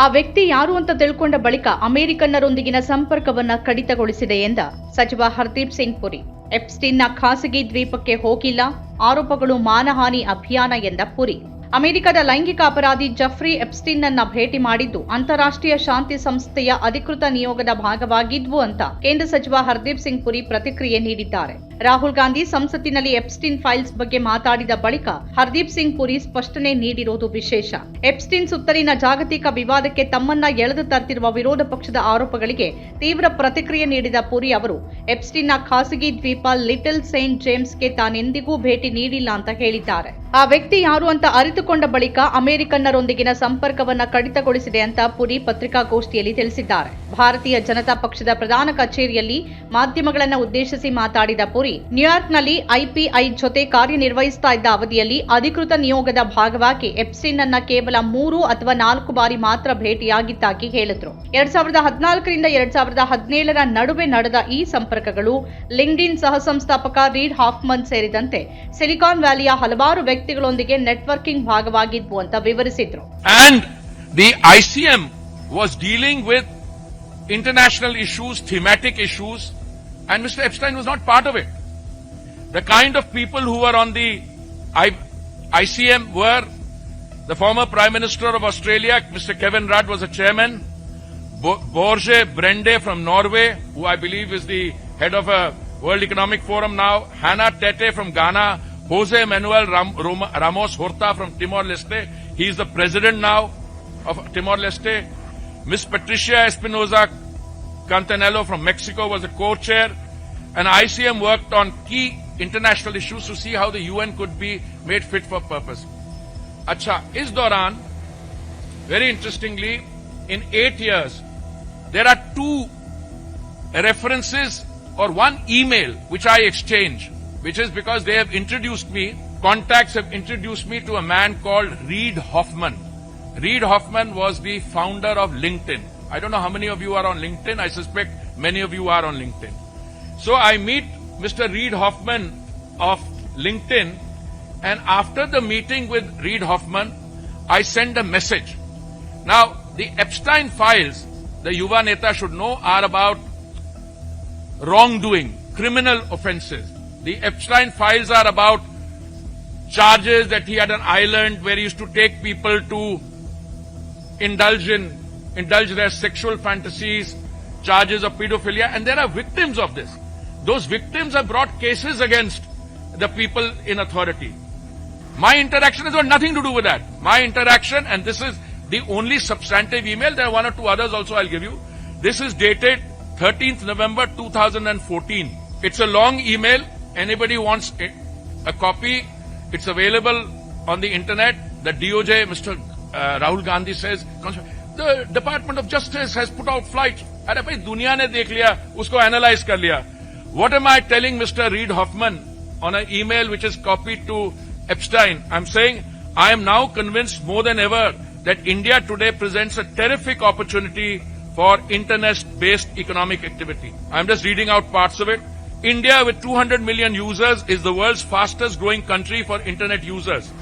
ಆ ವ್ಯಕ್ತಿ ಯಾರು ಅಂತ ತಿಳ್ಕೊಂಡ ಬಳಿಕ ಅಮೆರಿಕನ್ನರೊಂದಿಗಿನ ಸಂಪರ್ಕವನ್ನ ಕಡಿತಗೊಳಿಸಿದೆ ಎಂದ ಸಚಿವ ಹರ್ದೀಪ್ ಸಿಂಗ್ ಪುರಿ. ಎಪ್ಸ್ಟೀನ್ನ ಖಾಸಗಿ ದ್ವೀಪಕ್ಕೆ ಹೋಗಿಲ್ಲ, ಆರೋಪಗಳು ಮಾನಹಾನಿ ಅಭಿಯಾನ ಎಂದ ಪುರಿ. ಅಮೆರಿಕದ ಲೈಂಗಿಕ ಅಪರಾಧಿ ಜಫ್ರಿ ಎಪ್ಸ್ಟೀನ್ ಅನ್ನ ಭೇಟಿ ಮಾಡಿದ್ದು ಅಂತಾರಾಷ್ಟ್ರೀಯ ಶಾಂತಿ ಸಂಸ್ಥೆಯ ಅಧಿಕೃತ ನಿಯೋಗದ ಭಾಗವಾಗಿದ್ವು ಅಂತ ಕೇಂದ್ರ ಸಚಿವ ಹರ್ದೀಪ್ ಸಿಂಗ್ ಪುರಿ ಪ್ರತಿಕ್ರಿಯೆ ನೀಡಿದ್ದಾರೆ. ರಾಹುಲ್ ಗಾಂಧಿ ಸಂಸತ್ತಿನಲ್ಲಿ ಎಪ್ಸ್ಟೀನ್ ಫೈಲ್ಸ್ ಬಗ್ಗೆ ಮಾತಾಡಿದ ಬಳಿಕ ಹರ್ದೀಪ್ ಸಿಂಗ್ ಪುರಿ ಸ್ಪಷ್ಟನೆ ನೀಡಿರುವುದು ವಿಶೇಷ. ಎಪ್ಸ್ಟೀನ್ ಸುತ್ತಲಿನ ಜಾಗತಿಕ ವಿವಾದಕ್ಕೆ ತಮ್ಮನ್ನ ಎಳೆದು ತರ್ತಿರುವ ವಿರೋಧ ಪಕ್ಷದ ಆರೋಪಗಳಿಗೆ ತೀವ್ರ ಪ್ರತಿಕ್ರಿಯೆ ನೀಡಿದ ಪುರಿ ಅವರು ಎಪ್ಸ್ಟೀನ್ನ ಖಾಸಗಿ ದ್ವೀಪ ಲಿಟಲ್ ಸೇಂಟ್ ಜೇಮ್ಸ್ಗೆ ತಾನೆಂದಿಗೂ ಭೇಟಿ ನೀಡಿಲ್ಲ ಅಂತ ಹೇಳಿದ್ದಾರೆ. ಆ ವ್ಯಕ್ತಿ ಯಾರು ಅಂತ ಅರಿತುಕೊಂಡ ಬಳಿಕ ಅಮೆರಿಕನ್ನರೊಂದಿಗಿನ ಸಂಪರ್ಕವನ್ನ ಕಡಿತಗೊಳಿಸಿದೆ ಅಂತ ಪುರಿ ಪತ್ರಿಕಾಗೋಷ್ಠಿಯಲ್ಲಿ ತಿಳಿಸಿದ್ದಾರೆ. ಭಾರತೀಯ ಜನತಾ ಪಕ್ಷದ ಪ್ರಧಾನ ಕಚೇರಿಯಲ್ಲಿ ಮಾಧ್ಯಮಗಳನ್ನು ಉದ್ದೇಶಿಸಿ ಮಾತಾಡಿದ ಪುರಿ, ನ್ಯೂಯಾರ್ಕ್ನಲ್ಲಿ ಐಪಿಐ ಜೊತೆ ಕಾರ್ಯನಿರ್ವಹಿಸ್ತಾ ಇದ್ದ ಅವಧಿಯಲ್ಲಿ ಅಧಿಕೃತ ನಿಯೋಗದ ಭಾಗವಾಗಿ ಎಪ್ಸ್ಟೀನ್ ಅನ್ನ ಕೇವಲ 3 ಅಥವಾ 4 ಬಾರಿ ಮಾತ್ರ ಭೇಟಿಯಾಗಿದ್ದಾಗಿ ಹೇಳಿದ್ರು. 2014ರಿಂದ 2017ರ ನಡುವೆ ನಡೆದ ಈ ಸಂಪರ್ಕಗಳು ಲಿಂಕ್ಡ್ಇನ್ ಸಹ ಸಂಸ್ಥಾಪಕ ರೀಡ್ ಹಾಫ್ಮನ್ ಸೇರಿದಂತೆ ಸಿಲಿಕಾನ್ ವ್ಯಾಲಿಯ ಹಲವಾರು ವ್ಯಕ್ತಿಗಳೊಂದಿಗೆ ನೆಟ್ವರ್ಕಿಂಗ್ ಭಾಗವಾಗಿದ್ವು ಅಂತ ವಿವರಿಸಿದ್ರು. And the ICM was dealing with international issues, thematic issues, and Mr. Epstein was not part of it. The kind of people who were on the ICM were the former Prime Minister of Australia, Mr. Kevin Rudd was a chairman, Borge Brende from Norway, who I believe is the head of a World Economic Forum now, Hannah Tete from Ghana, Jose Manuel Ramos Horta from Timor-Leste, he is the president now of Timor-Leste, Miss Patricia Espinosa Cantanello from Mexico was a co-chair, and ICM worked on key international issues to see how the UN could be made fit for purpose. Acha, is Doran, very interestingly, in 8 years, there are 2 references or 1 email which I exchange, which is because they have introduced me, contacts have introduced me to a man called Reid Hoffman. Reid Hoffman was the founder of LinkedIn. I don't know how many of you are on LinkedIn. I suspect many of you are on LinkedIn. So I meet Mr. Reid Hoffman of LinkedIn, and after the meeting with Reid Hoffman, I send a message. Now, the Epstein files, the Yuva Neta should know, are about wrongdoing, criminal offences. The Epstein files are about charges that he had an island where he used to take people to indulge their sexual fantasies, charges of pedophilia, and there are victims of this. Those victims have brought cases against the people in authority. My interaction has got nothing to do with that. My interaction, and this is the only substantive email, there are 1 or 2 others also I'll give you. This is dated 13th November 2014. It's a long email. Anybody wants a copy, it's available on the internet. The DOJ, Mr. Rahul Gandhi says, the Department of Justice has put out flights. अरे भाई दुनिया ने देख लिया, उसको analyse कर लिया. What am I telling Mr. Reid Hoffman on an email which is copied to Epstein? I'm saying I am now convinced more than ever that India today presents a terrific opportunity for internet-based economic activity. I'm just reading out parts of it. India with 200 million users is the world's fastest growing country for internet users.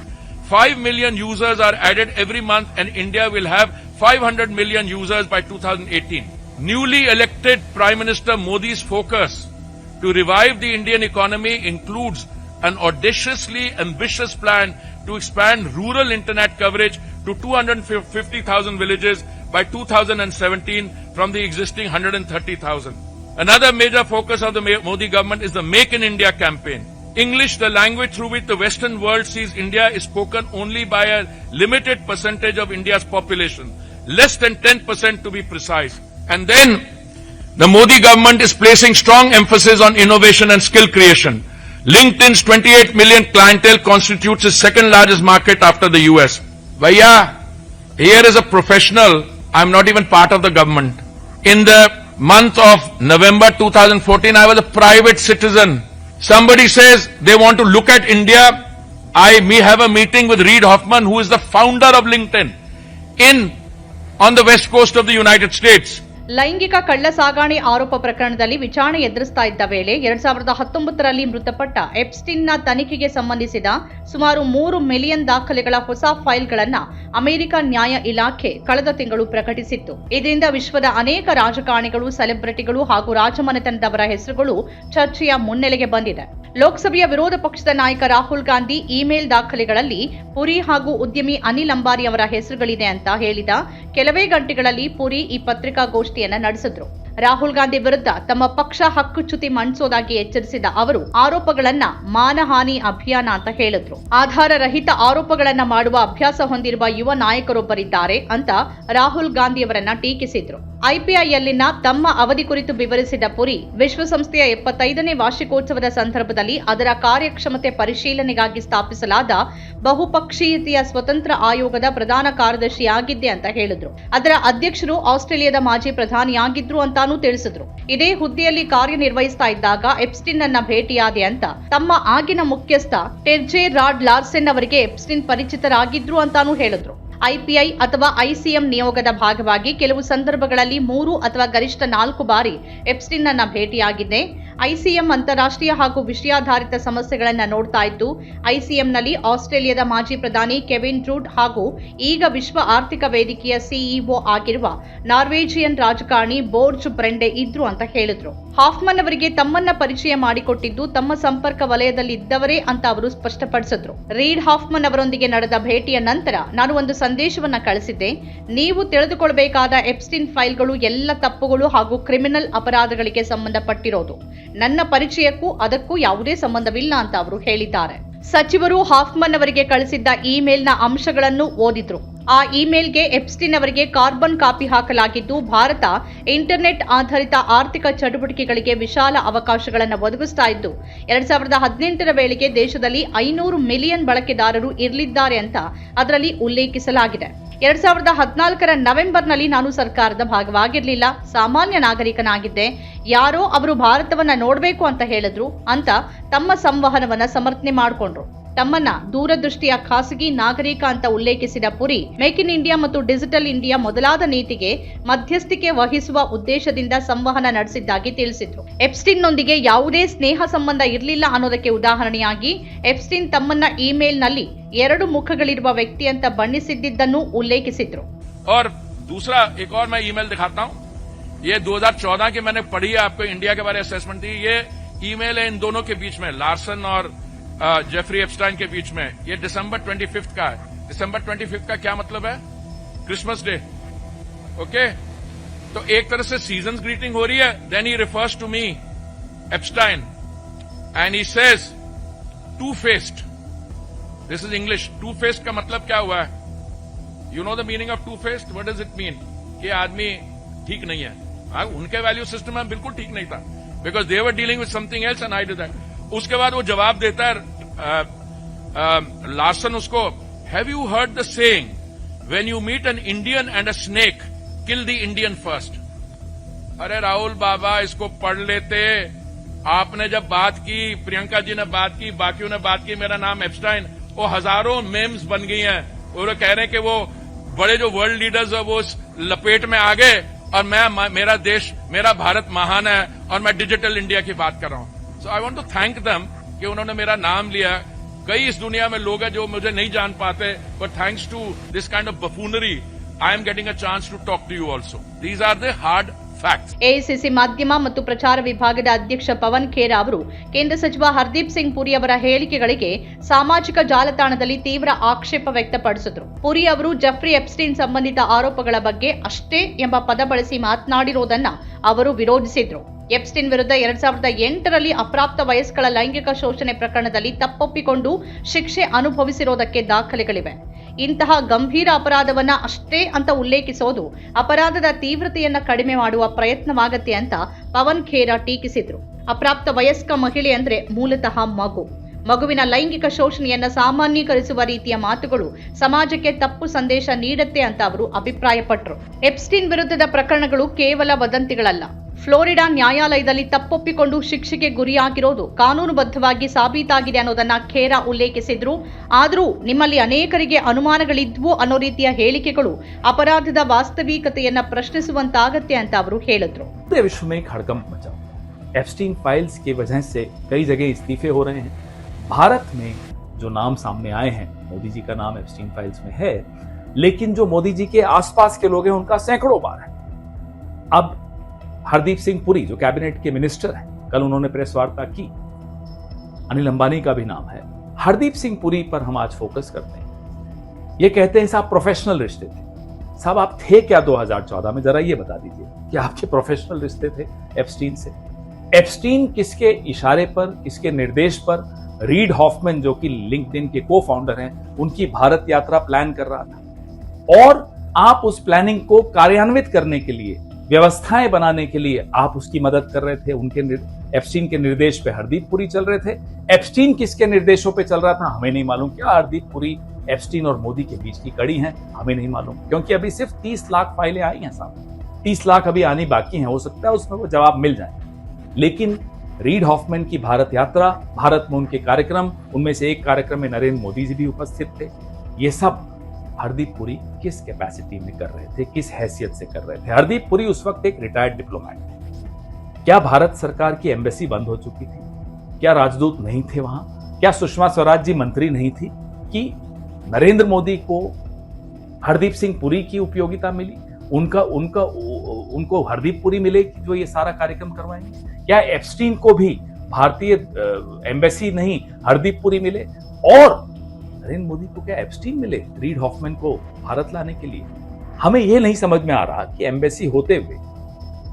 5 million users are added every month, and India will have 500 million users by 2018. Newly elected Prime Minister Modi's focus to revive the Indian economy includes an audaciously ambitious plan to expand rural internet coverage to 250,000 villages by 2017 from the existing 130,000. Another major focus of the Modi government is the Make in India campaign. English, the language through which the Western world sees India, is spoken only by a limited percentage of India's population, less than 10% to be precise. And then the Modi government is placing strong emphasis on innovation and skill creation. LinkedIn's 28 million clientele constitutes its second largest market after the US. Vaya, here is a professional. I'm not even part of the government. In the month of November 2014, I was a private citizen. Somebody says they want to look at India. I may have a meeting with Reid Hoffman, who is the founder of LinkedIn, on the west coast of the United States. ಲೈಂಗಿಕ ಕಳ್ಳಸಾಗಣೆ ಆರೋಪ ಪ್ರಕರಣದಲ್ಲಿ ವಿಚಾರಣೆ ಎದುರಿಸ್ತಾ ಇದ್ದ ವೇಳೆ 2019ರಲ್ಲಿ ಮೃತಪಟ್ಟ ಎಪ್ಸ್ಟೀನ್ನ ತನಿಖೆಗೆ ಸಂಬಂಧಿಸಿದ ಸುಮಾರು 3 ಮಿಲಿಯನ್ ದಾಖಲೆಗಳ ಹೊಸ ಫೈಲ್ಗಳನ್ನು ಅಮೆರಿಕ ನ್ಯಾಯ ಇಲಾಖೆ ಕಳೆದ ತಿಂಗಳು ಪ್ರಕಟಿಸಿತ್ತು. ಇದರಿಂದ ವಿಶ್ವದ ಅನೇಕ ರಾಜಕಾರಣಿಗಳು, ಸೆಲೆಬ್ರಿಟಿಗಳು ಹಾಗೂ ರಾಜಮನೆತನದವರ ಹೆಸರುಗಳು ಚರ್ಚೆಯ ಮುನ್ನೆಲೆಗೆ ಬಂದಿದೆ. ಲೋಕಸಭೆಯ ವಿರೋಧ ಪಕ್ಷದ ನಾಯಕ ರಾಹುಲ್ ಗಾಂಧಿ ಇಮೇಲ್ ದಾಖಲೆಗಳಲ್ಲಿ ಪುರಿ ಹಾಗೂ ಉದ್ಯಮಿ ಅನಿಲ್ ಅಂಬಾನಿ ಅವರ ಹೆಸರುಗಳಿದೆ ಅಂತ ಹೇಳಿದ ಕೆಲವೇ ಗಂಟೆಗಳಲ್ಲಿ ಪುರಿ ಈ ಪತ್ರಿಕಾಗೋಷ್ಠಿಯನ್ನ ನಡೆಸಿದ್ರು. ರಾಹುಲ್ ಗಾಂಧಿ ವಿರುದ್ಧ ತಮ್ಮ ಪಕ್ಷ ಹಕ್ಕುಚ್ಯುತಿ ಮಂಡಿಸೋದಾಗಿ ಎಚ್ಚರಿಸಿದ ಅವರು ಆರೋಪಗಳನ್ನ ಮಾನಹಾನಿ ಅಭಿಯಾನ ಅಂತ ಹೇಳಿದ್ರು. ಆಧಾರ ರಹಿತ ಆರೋಪಗಳನ್ನ ಮಾಡುವ ಅಭ್ಯಾಸ ಹೊಂದಿರುವ ಯುವ ನಾಯಕರೊಬ್ಬರಿದ್ದಾರೆ ಅಂತ ರಾಹುಲ್ ಗಾಂಧಿಯವರನ್ನ ಟೀಕಿಸಿದ್ರು. ಐಪಿಐಯಲ್ಲಿನ ತಮ್ಮ ಅವಧಿ ಕುರಿತು ವಿವರಿಸಿದ ಪುರಿ, ವಿಶ್ವಸಂಸ್ಥೆಯ 75ನೇ ವಾರ್ಷಿಕೋತ್ಸವದ ಸಂದರ್ಭದಲ್ಲಿ ಅದರ ಕಾರ್ಯಕ್ಷಮತೆ ಪರಿಶೀಲನೆಗಾಗಿ ಸ್ಥಾಪಿಸಲಾದ ಬಹುಪಕ್ಷೀಯತೆಯ ಸ್ವತಂತ್ರ ಆಯೋಗದ ಪ್ರಧಾನ ಕಾರ್ಯದರ್ಶಿಯಾಗಿದ್ದೆ ಅಂತ ಹೇಳಿದ್ರು. ಅದರ ಅಧ್ಯಕ್ಷರು ಆಸ್ಟ್ರೇಲಿಯಾದ ಮಾಜಿ ಪ್ರಧಾನಿಯಾಗಿದ್ರು ಅಂತಾನೂ ತಿಳಿಸಿದ್ರು. ಇದೇ ಹುದ್ದೆಯಲ್ಲಿ ಕಾರ್ಯನಿರ್ವಹಿಸ್ತಾ ಇದ್ದಾಗ ಎಪ್ಸ್ಟೀನ್ ಅನ್ನ ಭೇಟಿಯಾದೆ ಅಂತ ತಮ್ಮ ಆಗಿನ ಮುಖ್ಯಸ್ಥ ಟೆರ್ಜೆ ರಾಡ್ ಲಾರ್ಸೆನ್ ಅವರಿಗೆ ಎಪ್ಸ್ಟೀನ್ ಪರಿಚಿತರಾಗಿದ್ರು ಅಂತಾನೂ ಹೇಳಿದ್ರು. ಐಪಿಐ ಅಥವಾ ಐಸಿಎಂ ನಿಯೋಗದ ಭಾಗವಾಗಿ ಕೆಲವು ಸಂದರ್ಭಗಳಲ್ಲಿ 3 ಅಥವಾ ಗರಿಷ್ಠ 4 ಬಾರಿ ಎಪ್ಸ್ಟೀನ್ ಅನ್ನ ಭೇಟಿಯಾಗಿದ್ದೆ. ಐಸಿಎಂ ಅಂತಾರಾಷ್ಟ್ರೀಯ ಹಾಗೂ ವಿಷಯಾಧಾರಿತ ಸಮಸ್ಯೆಗಳನ್ನು ನೋಡ್ತಾ ಇದ್ದು, ಐಸಿಎಂನಲ್ಲಿ ಆಸ್ಟ್ರೇಲಿಯಾದ ಮಾಜಿ ಪ್ರಧಾನಿ ಕೆವಿನ್ ರೂಡ್ ಹಾಗೂ ಈಗ ವಿಶ್ವ ಆರ್ಥಿಕ ವೇದಿಕೆಯ ಸಿಇಒ ಆಗಿರುವ ನಾರ್ವೇಜಿಯನ್ ರಾಜಕಾರಣಿ ಬೋರ್ಜ್ ಬ್ರೆಂಡೆ ಇದ್ರು ಅಂತ ಹೇಳಿದ್ರು. ಹಾಫ್ಮನ್ ಅವರಿಗೆ ತಮ್ಮನ್ನ ಪರಿಚಯ ಮಾಡಿಕೊಟ್ಟಿದ್ದು ತಮ್ಮ ಸಂಪರ್ಕ ವಲಯದಲ್ಲಿದ್ದವರೇ ಅಂತ ಅವರು ಸ್ಪಷ್ಟಪಡಿಸಿದ್ರು. ರೀಡ್ ಹಾಫ್ಮನ್ ಅವರೊಂದಿಗೆ ನಡೆದ ಭೇಟಿಯ ನಂತರ ನಾನು ಒಂದು ಸಂದೇಶವನ್ನ ಕಳಿಸಿದ್ದೆ. ನೀವು ತಿಳಿದುಕೊಳ್ಳಬೇಕಾದ ಎಪ್ಸ್ಟೀನ್ ಫೈಲ್ಗಳು ಎಲ್ಲ ತಪ್ಪುಗಳು ಹಾಗೂ ಕ್ರಿಮಿನಲ್ ಅಪರಾಧಗಳಿಗೆ ಸಂಬಂಧಪಟ್ಟಿರೋದು. ನನ್ನ ಪರಿಚಯಕ್ಕೂ ಅದಕ್ಕೂ ಯಾವುದೇ ಸಂಬಂಧವಿಲ್ಲ ಅಂತ ಅವರು ಹೇಳಿದ್ದಾರೆ. ಸಚಿವರು ಹಾಫ್ಮನ್ ಅವರಿಗೆ ಕಳಿಸಿದ್ದ ಇಮೇಲ್ನ ಅಂಶಗಳನ್ನು ಓದಿದ್ರು. ಆ ಇಮೇಲ್ಗೆ ಎಪ್ಸ್ಟೀನ್ ಅವರಿಗೆ ಕಾರ್ಬನ್ ಕಾಪಿ ಹಾಕಲಾಗಿದ್ದು, ಭಾರತ ಇಂಟರ್ನೆಟ್ ಆಧಾರಿತ ಆರ್ಥಿಕ ಚಟುವಟಿಕೆಗಳಿಗೆ ವಿಶಾಲ ಅವಕಾಶಗಳನ್ನು ಒದಗಿಸ್ತಾ ಇದ್ದು 2018ರ ವೇಳೆಗೆ ದೇಶದಲ್ಲಿ 500 ಮಿಲಿಯನ್ ಬಳಕೆದಾರರು ಇರಲಿದ್ದಾರೆ ಅಂತ ಅದರಲ್ಲಿ ಉಲ್ಲೇಖಿಸಲಾಗಿದೆ. 2014ರ ನವೆಂಬರ್ನಲ್ಲಿ ನಾನು ಸರ್ಕಾರದ ಭಾಗವಾಗಿರಲಿಲ್ಲ, ಸಾಮಾನ್ಯ ನಾಗರಿಕನಾಗಿದ್ದೆ. ಯಾರೋ ಅವರು ಭಾರತವನ್ನ ನೋಡಬೇಕು ಅಂತ ಹೇಳಿದ್ರು ಅಂತ ತಮ್ಮ ಸಂವಹನವನ್ನ ಸಮರ್ಥನೆ ಮಾಡಿಕೊಂಡ್ರು. ತಮ್ಮನ್ನ ದೂರದೃಷ್ಟಿಯ ಖಾಸಗಿ ನಾಗರಿಕ ಅಂತ ಉಲ್ಲೇಖಿಸಿದ ಪುರಿ, ಮೇಕ್ ಇನ್ ಇಂಡಿಯಾ ಮತ್ತು ಡಿಜಿಟಲ್ ಇಂಡಿಯಾ ಮೊದಲಾದ ನೀತಿಗೆ ಮಧ್ಯಸ್ಥಿಕೆ ವಹಿಸುವ ಉದ್ದೇಶದಿಂದ ಸಂವಹನ ನಡೆಸಿದ್ದಾಗಿ ತಿಳಿಸಿದ್ರು. ಎಪ್ಸ್ಟೀನ್ನೊಂದಿಗೆ ಯಾವುದೇ ಸ್ನೇಹ ಸಂಬಂಧ ಇರಲಿಲ್ಲ ಅನ್ನೋದಕ್ಕೆ ಉದಾಹರಣೆಯಾಗಿ ಎಪ್ಸ್ಟೀನ್ ತಮ್ಮನ್ನ ಇಮೇಲ್ನಲ್ಲಿ 2 ಮುಖಗಳಿರುವ ವ್ಯಕ್ತಿ ಅಂತ ಬಣ್ಣಿಸಿದ್ದನ್ನು ಉಲ್ಲೇಖಿಸಿದ್ರು. और दूसरा एक और मैं ईमेल दिखाता हूं. ये 2014 के मैंने पढ़ी है, आपको इंडिया के बारे में असेसमेंट दी. ये ईमेल है इन दोनों के बीच में, लार्सन और जेफरी एप्स्टाइन के बीच में. ये दिसंबर 25 का है. दिसंबर 25 का क्या मतलब है? Christmas day. ओके, तो एक तरह से सीजन ग्रीटिंग हो रही है. Then he refers to me, Epstein, and he says two faced. This is English. Two faced का मतलब क्या हुआ है? You know the meaning of two faced? What does it mean? कि आदमी ठीक नहीं है. उनके वैल्यू सिस्टम में बिल्कुल ठीक नहीं था, because they were dealing with something else and I did that. उसके बाद वो जवाब देता है लार्सन उसको, have you heard the saying, when you meet an Indian and a snake, kill the Indian first. अरे राहुल बाबा, इसको पढ़ लेते. आपने जब बात की, प्रियंका जी ने बात की, बाकियों ने बात की, मेरा नाम एप्स्टाइन, वो हजारों मेम्स बन गई हैं. वो लोग कह रहे हैं कि वो बड़े जो वर्ल्ड लीडर्स है वो उस लपेट में आ गए और मेरा देश, मेरा भारत महान है और मैं डिजिटल इंडिया की बात कर रहा हूं. So I want to thank them कि उन्होंने मेरा नाम लिया. कई इस दुनिया में लोग हैं जो मुझे नहीं जान पाते, but thanks to this kind of buffoonery I am getting a chance to talk to you also. These are the hard facts. AICC ಮಾಧ್ಯಮ ಮತ್ತು ಪ್ರಚಾರ ವಿಭಾಗದ ಅಧ್ಯಕ್ಷ ಪವನ್ ಖೇರಾ ಅವರು ಕೇಂದ್ರ ಸಚಿವ ಹರ್ದೀಪ್ ಸಿಂಗ್ ಪುರಿ ಅವರ ಹೇಳಿಕೆಗಳಿಗೆ ಸಾಮಾಜಿಕ ಜಾಲತಾಣದಲ್ಲಿ ತೀವ್ರ ಆಕ್ಷೇಪ ವ್ಯಕ್ತಪಡಿಸಿದರು. ಪುರಿ ಅವರು ಜೆಫ್ರಿ ಎಪ್ಸ್ಟೀನ್ ಸಂಬಂಧಿತ ಆರೋಪಗಳ ಬಗ್ಗೆ ಅಷ್ಟೇ ಎಂಬ ಪದ ಬಳಸಿ ಮಾತನಾಡಿರುವುದನ್ನ ಅವರು ವಿರೋಧಿಸಿದ್ರು. ಎಪ್ಸ್ಟೀನ್ ವಿರುದ್ಧ 2008ರಲ್ಲಿ ಅಪ್ರಾಪ್ತ ವಯಸ್ಕರ ಲೈಂಗಿಕ ಶೋಷಣೆ ಪ್ರಕರಣದಲ್ಲಿ ತಪ್ಪೊಪ್ಪಿಕೊಂಡು ಶಿಕ್ಷೆ ಅನುಭವಿಸಿರುವುದಕ್ಕೆ ದಾಖಲೆಗಳಿವೆ. ಇಂತಹ ಗಂಭೀರ ಅಪರಾಧವನ್ನ ಅಷ್ಟೇ ಅಂತ ಉಲ್ಲೇಖಿಸೋದು ಅಪರಾಧದ ತೀವ್ರತೆಯನ್ನ ಕಡಿಮೆ ಮಾಡುವ ಪ್ರಯತ್ನವಾಗತ್ತೆ ಅಂತ ಪವನ್ ಖೇರಾ ಟೀಕಿಸಿದ್ರು. ಅಪ್ರಾಪ್ತ ವಯಸ್ಕ ಮಹಿಳೆ ಅಂದ್ರೆ ಮೂಲತಃ ಮಗುವಿನ ಲೈಂಗಿಕ ಶೋಷಣೆಯನ್ನ ಸಾಮಾನ್ಯೀಕರಿಸುವ ರೀತಿಯ ಮಾತುಗಳು ಸಮಾಜಕ್ಕೆ ತಪ್ಪು ಸಂದೇಶ ನೀಡುತ್ತೆ ಅಂತ ಅವರು ಅಭಿಪ್ರಾಯಪಟ್ಟರು. ಎಪ್ಸ್ಟೀನ್ ವಿರುದ್ಧದ ಪ್ರಕರಣಗಳು ಕೇವಲ ವದಂತಿಗಳಲ್ಲ, ಫ್ಲೋರಿಡಾ ನ್ಯಾಯಾಲಯದಲ್ಲಿ ತಪ್ಪೊಪ್ಪಿಕೊಂಡು ಶಿಕ್ಷೆಗೆ ಗುರಿಯಾಗಿರೋದು ಕಾನೂನುಬದ್ಧವಾಗಿ ಸಾಬೀತಾಗಿದೆ ಅನ್ನೋದನ್ನ ಖೇರಾ ಉಲ್ಲೇಖಿಸಿದ್ರು. ಆದರೂ ನಿಮ್ಮಲ್ಲಿ ಅನೇಕರಿಗೆ ಅನುಮಾನಗಳಿದ್ವು ಅನ್ನೋ ರೀತಿಯ ಹೇಳಿಕೆಗಳು ಅಪರಾಧದ ವಾಸ್ತವಿಕತೆಯನ್ನ ಪ್ರಶ್ನಿಸುವಂತಾಗತ್ತೆ ಅಂತ ಅವರು ಹೇಳಿದ್ರು. विश्व में एक हड़कंप मचा। एप्स्टीन फाइल्स की वजह से कई जगह इस्तीफे हो रहे हैं। भारत में जो नाम सामने आए हैं, मोदी जी का नाम एप्स्टीन फाइल्स में है, लेकिन जो मोदी जी के आसपास के लोग हैं उनका सैकड़ों बार है। अब हरदीप सिंह पुरी जो कैबिनेट के मिनिस्टर हैं, कल उन्होंने प्रेस वार्ता की, अनिल अंबानी का भी नाम है। हरदीप सिंह पुरी पर हम आज फोकस करते हैं। ये कहते हैं साहब प्रोफेशनल रिश्ते थे। साहब आप थे क्या 2014 में, जरा ये बता दीजिए कि आपके प्रोफेशनल रिश्ते थे एप्स्टीन से? एप्स्टीन किसके इशारे पर, किसके निर्देश पर रीड हॉफमैन जो कि लिंक्डइन के को फाउंडर हैं, उनकी भारत यात्रा प्लान कर रहा था? और आप उस प्लानिंग को कार्यान्वित करने के लिए, व्यवस्थाएं बनाने के लिए आप उसकी मदद कर रहे थे। उनके एप्स्टीन के निर्देश पे हरदीप पुरी चल रहे थे। एप्स्टीन किसके निर्देशों पे चल रहा था हमें नहीं मालूम। क्या हरदीप पुरी एप्स्टीन और मोदी के बीच की कड़ी है? हमें नहीं मालूम, क्योंकि अभी सिर्फ 30 लाख फाइलें आई हैं साहब। 30 लाख अभी आनी बाकी हैं। हो सकता है उसमें वो जवाब मिल जाए, लेकिन रीड हॉफमैन की भारत यात्रा, भारत में उनके कार्यक्रम, उनमें से एक कार्यक्रम में नरेंद्र मोदी जी भी उपस्थित थे। ये सब हरदीप पुरी किस कैपेसिटी में कर रहे थे, किस हैसियत से कर रहे थे? हरदीप पुरी उस वक्त एक रिटायर्ड डिप्लोमैट थे। क्या भारत सरकार की एम्बेसी बंद हो चुकी थी? क्या राजदूत नहीं थे वहां? क्या सुषमा स्वराज जी मंत्री नहीं थी कि नरेंद्र मोदी को हरदीप सिंह पुरी की उपयोगिता मिली? उनको हरदीप पुरी मिले कि जो ये सारा कार्यक्रम करवाएंगे? क्या एप्स्टीन को भी भारतीय एम्बेसी नहीं हरदीप पुरी मिले? और नरेंद्र मोदी को क्या एप्स्टीन मिले रीड हॉफमैन को भारत लाने के लिए? हमें यह नहीं समझ में आ रहा कि एम्बेसी होते हुए,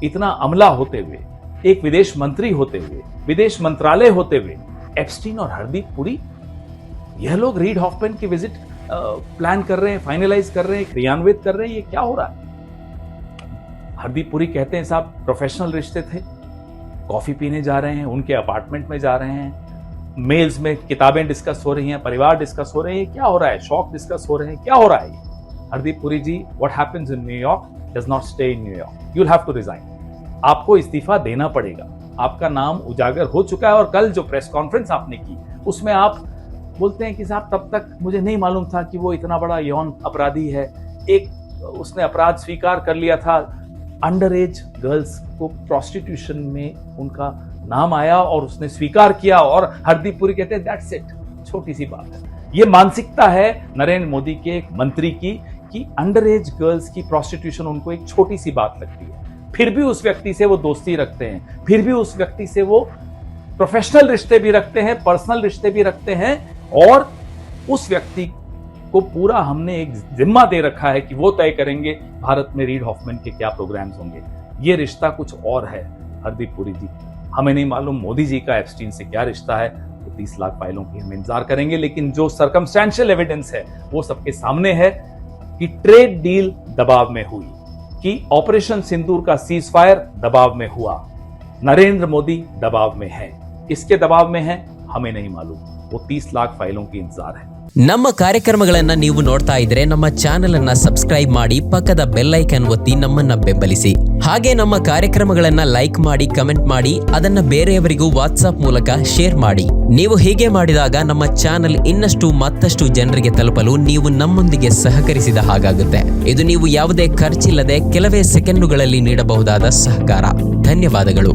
इतना अमला होते हुए, एक विदेश मंत्री होते हुए, विदेश मंत्रालय होते हुए, एप्स्टीन और हरदीप पुरी, यह लोग रीड हॉफमैन की विजिट प्लान कर रहे हैं, फाइनलाइज कर रहे हैं, क्रियान्वित कर रहे हैं। ये क्या हो रहा है? हरदीप पुरी कहते हैं साहब प्रोफेशनल रिश्ते थे, कॉफी पीने जा रहे हैं, उनके अपार्टमेंट में जा रहे हैं, मेल्स में किताबें डिस्कस हो रही हैं, परिवार डिस्कस हो रहे हैं। क्या हो रहा है? शौक डिस्कस हो रहे हैं। क्या हो रहा है? Hardeep Puri ji, what happens in New York does not stay in New York. You will have to resign. आपको इस्तीफा देना पड़ेगा। आपका नाम उजागर हो चुका है। और कल जो प्रेस कॉन्फ्रेंस आपने की उसमें आप बोलते हैं कि साहब तब तक मुझे नहीं मालूम था कि वो इतना बड़ा यौन अपराधी है। एक उसने अपराध स्वीकार कर लिया था। अंडर एज गर्ल्स को प्रोस्टिट्यूशन में उनका नाम आया और उसने स्वीकार किया। और हरदीप पुरी कहते हैं दैट्स इट, छोटी सी बात है। ये मानसिकता है नरेंद्र मोदी के एक मंत्री की कि अंडर एज गर्ल्स की प्रोस्टिट्यूशन उनको एक छोटी सी बात लगती है। फिर भी उस व्यक्ति से वो दोस्ती रखते हैं, फिर भी उस व्यक्ति से वो प्रोफेशनल रिश्ते भी रखते हैं, पर्सनल रिश्ते भी रखते हैं। और उस व्यक्ति को पूरा हमने एक जिम्मा दे रखा है कि वो तय करेंगे भारत में रीड हॉफमैन के क्या प्रोग्राम्स होंगे। ये रिश्ता कुछ और है हरदीप पुरी जी। हमें नहीं मालूम मोदी जी का एप्स्टीन से क्या रिश्ता है। तो 30 लाख फाइलों की हम इंतजार करेंगे, लेकिन जो सर्कमस्टेंशियल एविडेंस है वो सबके सामने है कि ट्रेड डील दबाव में हुई, कि ऑपरेशन सिंदूर का सीज फायर दबाव में हुआ, नरेंद्र मोदी दबाव में है। किसके दबाव में है हमें नहीं मालूम। वो 30 लाख फाइलों की इंतजार है। ನಮ್ಮ ಕಾರ್ಯಕ್ರಮಗಳನ್ನ ನೀವು ನೋಡ್ತಾ ಇದ್ರೆ ನಮ್ಮ ಚಾನೆಲ್ ಅನ್ನ ಸಬ್ಸ್ಕ್ರೈಬ್ ಮಾಡಿ ಪಕ್ಕದ ಬೆಲ್ ಐಕಾನ್ ಒತ್ತಿ ನಮ್ಮನ್ನ ಬೆಂಬಲಿಸಿ. ಹಾಗೆ ನಮ್ಮ ಕಾರ್ಯಕ್ರಮಗಳನ್ನ ಲೈಕ್ ಮಾಡಿ, ಕಮೆಂಟ್ ಮಾಡಿ, ಅದನ್ನ ಬೇರೆಯವರಿಗೂ ವಾಟ್ಸ್ಆಪ್ ಮೂಲಕ ಶೇರ್ ಮಾಡಿ. ನೀವು ಹೀಗೆ ಮಾಡಿದಾಗ ನಮ್ಮ ಚಾನೆಲ್ ಇನ್ನಷ್ಟು ಮತ್ತಷ್ಟು ಜನರಿಗೆ ತಲುಪಲು ನೀವು ನಮ್ಮೊಂದಿಗೆ ಸಹಕರಿಸಿದ ಹಾಗಾಗುತ್ತೆ. ಇದು ನೀವು ಯಾವುದೇ ಖರ್ಚಿಲ್ಲದೆ ಕೆಲವೇ ಸೆಕೆಂಡುಗಳಲ್ಲಿ ನೀಡಬಹುದಾದ ಸಹಕಾರ. ಧನ್ಯವಾದಗಳು.